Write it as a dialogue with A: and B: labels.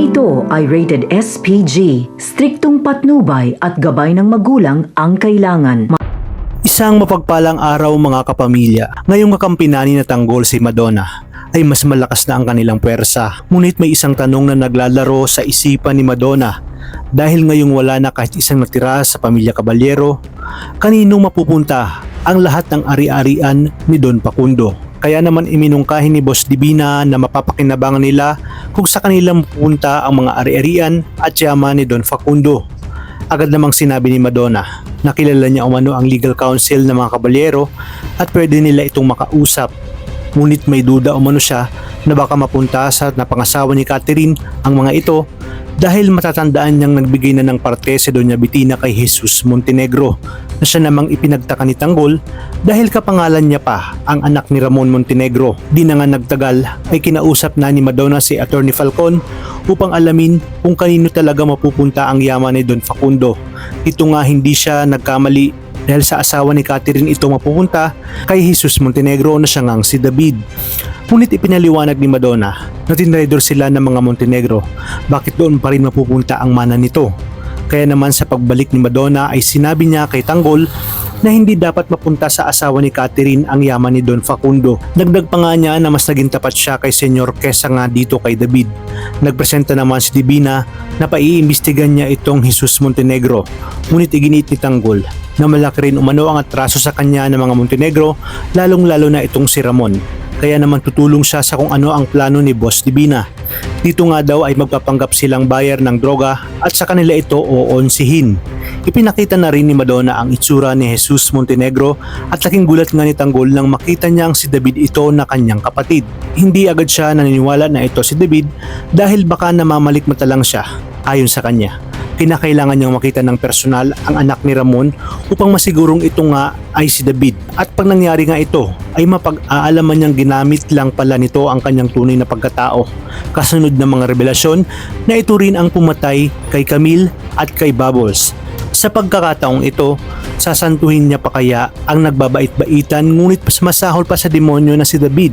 A: ito ay rated SPG, striktong patnubay at gabay ng magulang ang kailangan.
B: Isang mapagpalang araw mga kapamilya, ngayong makampinani na tanggol si Madonna ay mas malakas na ang kanilang puwersa. Ngunit may isang tanong na naglalaro sa isipan ni Madonna dahil ngayong wala na kahit isang natira sa pamilya Caballero, kaninong mapupunta ang lahat ng ari-arian ni Don Facundo? Kaya naman iminungkahin ni Boss Divina na mapapakinabangan nila kung sa kanilang pupunta ang mga ari-arian at yaman ni Don Facundo. Agad namang sinabi ni Madonna na kilala niya umano ang legal counsel ng mga Caballero at pwede nila itong makausap. Ngunit may duda umano siya na baka mapunta sa napangasawa ni Catherine ang mga ito dahil matatandaan niyang nagbigay na ng parte si Doña Bettina kay Jesus Montenegro na siya namang ipinagtaka ni Tanggol dahil kapangalan niya pa ang anak ni Ramon Montenegro. Di na nga nagtagal ay kinausap na ni Madonna si Attorney Falcon upang alamin kung kanino talaga mapupunta ang yaman ni Don Facundo. Ito nga hindi siya nagkamali dahil sa asawa ni Catherine ito mapupunta kay Jesus Montenegro na siya ngang si David. Ngunit ipinaliwanag ni Madonna na tinraidor sila ng mga Montenegro, bakit doon pa rin mapupunta ang mana nito? Kaya naman sa pagbalik ni Madonna ay sinabi niya kay Tanggol na hindi dapat mapunta sa asawa ni Catherine ang yaman ni Don Facundo. Dagdag pa nga niya na mas naging tapat siya kay Senyor kesa nga dito kay David. Nagpresenta naman si Divina na paiimbestigan niya itong Jesus Montenegro. Ngunit iginit ni Tanggol na malaki rin umano ang atraso sa kanya ng mga Montenegro, lalong-lalo na itong si Ramon. Kaya naman tutulong siya sa kung ano ang plano ni Boss Divina. Dito nga daw ay magpapanggap silang buyer ng droga at sa kanila ito oonsihin. Ipinakita na rin ni Madonna ang itsura ni Jesus Montenegro at laking gulat nga ni Tanggol nang makita niyang si David ito na kanyang kapatid. Hindi agad siya naniniwala na ito si David dahil baka namamalikmata lang siya. Ayon sa kanya, kinakailangan niyang makita ng personal ang anak ni Ramon upang masigurong ito nga ay si David. At pag nangyari nga ito, ay mapag-aalaman niyang ginamit lang pala nito ang kanyang tunay na pagkatao. Kasunod ng mga revelasyon na ito rin ang pumatay kay Camille at kay Bubbles. Sa pagkakataong ito, sasantuhin niya pa kaya ang nagbabait-baitan ngunit mas masahol pa sa demonyo na si David